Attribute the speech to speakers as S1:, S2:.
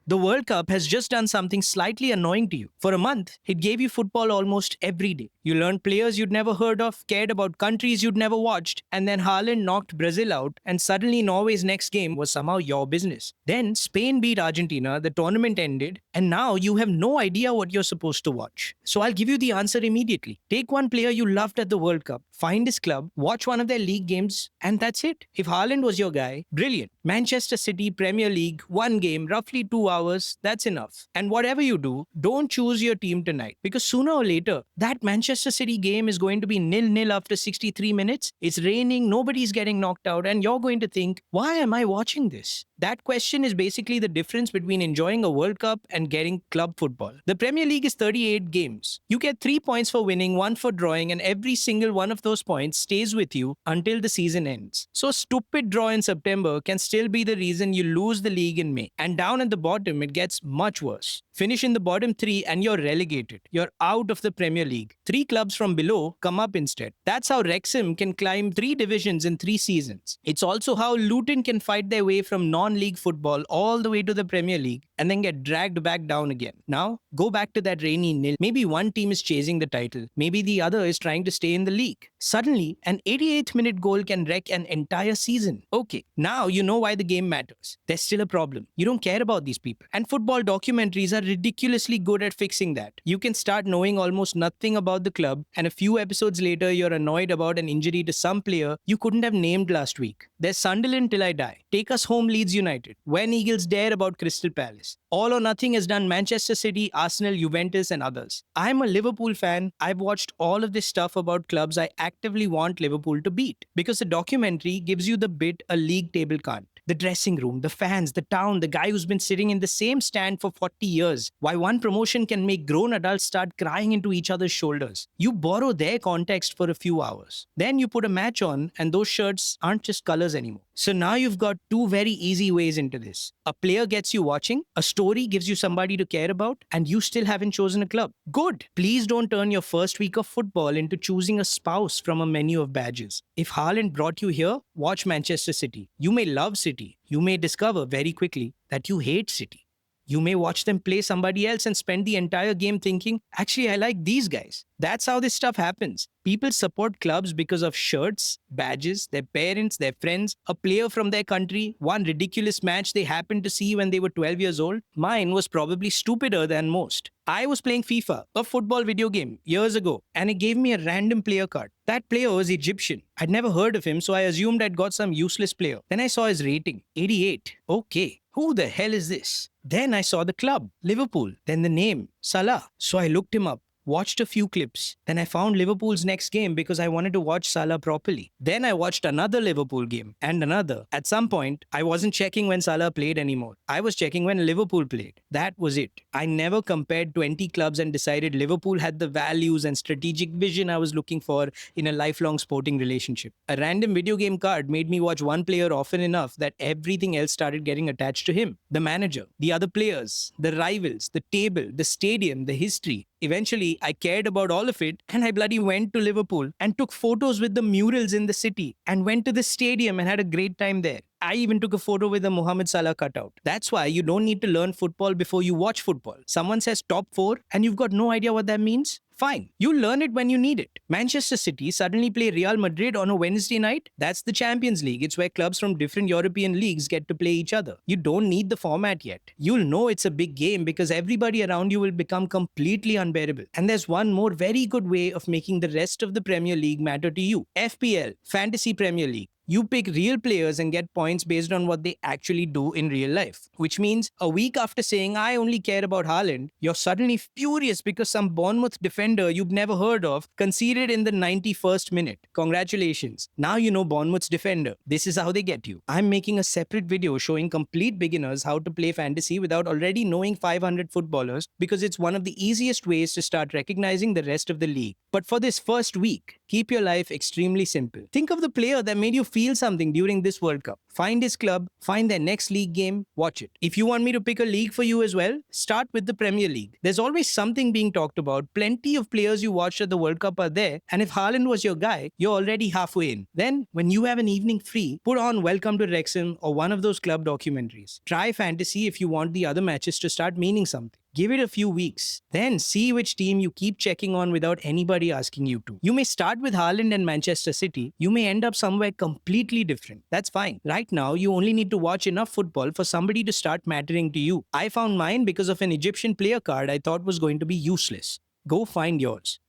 S1: The World Cup has just done something slightly annoying to you. For a month, it gave you football almost every day. You learned players you'd never heard of, cared about countries you'd never watched, and then Haaland knocked Brazil out, and suddenly Norway's next game was somehow your business. Then Spain beat Argentina, the tournament ended, and now you have no idea what you're supposed to watch. So I'll give you the answer immediately. Take one player you loved at the World Cup, find his club, watch one of their league games, and that's it. If Haaland was your guy, brilliant. Manchester City, Premier League, one game, roughly 2 hours, that's enough. And whatever you do, don't choose your team tonight, because sooner or later, that Manchester City game is going to be 0-0 after 63 minutes. It's raining, nobody's getting knocked out, and you're going to think, why am I watching this? That question is basically the difference between enjoying a World Cup and getting club football. The Premier League is 38 games. You get 3 points for winning, 1 for drawing, and every single one of those points stays with you until the season ends. So a stupid draw in September can still be the reason you lose the league in May. And down at the bottom, it gets much worse. Finish in the bottom 3 and you're relegated. You're out of the Premier League. 3 clubs from below come up instead. That's how Wrexham can climb 3 divisions in 3 seasons. It's also how Luton can fight their way from non-league football all the way to the Premier League and then get dragged back down again. Now, go back to that rainy nil. Maybe one team is chasing the title. Maybe the other is trying to stay in the league. Suddenly, an 88th minute goal can wreck an entire season. Okay, now you know why the game matters. There's still a problem. You don't care about these people. And football documentaries are ridiculously good at fixing that. You can start knowing almost nothing about the club, and a few episodes later, you're annoyed about an injury to some player you couldn't have named last week. There's Sunderland Till I Die. Take Us Home Leeds United. When Eagles Dare about Crystal Palace. All or Nothing has done Manchester City, Arsenal, Juventus, and others. I'm a Liverpool fan. I've watched all of this stuff about clubs I actively want Liverpool to beat, because the documentary gives you the bit a league table can't. The dressing room, the fans, the town, the guy who's been sitting in the same stand for 40 years. Why one promotion can make grown adults start crying into each other's shoulders. You borrow their context for a few hours. Then you put a match on and those shirts aren't just colors anymore. So now you've got 2 very easy ways into this. A player gets you watching, a story gives you somebody to care about, and you still haven't chosen a club. Good. Please don't turn your first week of football into choosing a spouse from a menu of badges. If Haaland brought you here, watch Manchester City. You may love City. You may discover very quickly that you hate City. You may watch them play somebody else and spend the entire game thinking, actually, I like these guys. That's how this stuff happens. People support clubs because of shirts, badges, their parents, their friends, a player from their country, one ridiculous match they happened to see when they were 12 years old. Mine was probably stupider than most. I was playing FIFA, a football video game, years ago, and it gave me a random player card. That player was Egyptian. I'd never heard of him, so I assumed I'd got some useless player. Then I saw his rating, 88. Okay, who the hell is this? Then I saw the club, Liverpool. Then the name, Salah. So I looked him up, watched a few clips. Then I found Liverpool's next game because I wanted to watch Salah properly. Then I watched another Liverpool game and another. At some point, I wasn't checking when Salah played anymore. I was checking when Liverpool played. That was it. I never compared 20 clubs and decided Liverpool had the values and strategic vision I was looking for in a lifelong sporting relationship. A random video game card made me watch one player often enough that everything else started getting attached to him. The manager, the other players, the rivals, the table, the stadium, the history. Eventually, I cared about all of it, and I bloody went to Liverpool and took photos with the murals in the city and went to the stadium and had a great time there. I even took a photo with the Mohamed Salah cutout. That's why you don't need to learn football before you watch football. Someone says top 4 and you've got no idea what that means? Fine. You'll learn it when you need it. Manchester City suddenly play Real Madrid on a Wednesday night? That's the Champions League. It's where clubs from different European leagues get to play each other. You don't need the format yet. You'll know it's a big game because everybody around you will become completely unbearable. And there's one more very good way of making the rest of the Premier League matter to you. FPL, Fantasy Premier League. You pick real players and get points based on what they actually do in real life. Which means a week after saying, I only care about Haaland, you're suddenly furious because some Bournemouth defender you've never heard of conceded in the 91st minute. Congratulations. Now you know Bournemouth's defender. This is how they get you. I'm making a separate video showing complete beginners how to play fantasy without already knowing 500 footballers, because it's one of the easiest ways to start recognizing the rest of the league. But for this first week, keep your life extremely simple. Think of the player that made you feel something during this World Cup. Find his club, find their next league game, watch it. If you want me to pick a league for you as well, start with the Premier League. There's always something being talked about. Plenty of players you watched at the World Cup are there, and if Haaland was your guy, you're already halfway in. Then, when you have an evening free, put on Welcome to Wrexham or one of those club documentaries. Try fantasy if you want the other matches to start meaning something. Give it a few weeks. Then see which team you keep checking on without anybody asking you to. You may start with Haaland and Manchester City. You may end up somewhere completely different. That's fine. Right now, you only need to watch enough football for somebody to start mattering to you. I found mine because of an Egyptian player card I thought was going to be useless. Go find yours.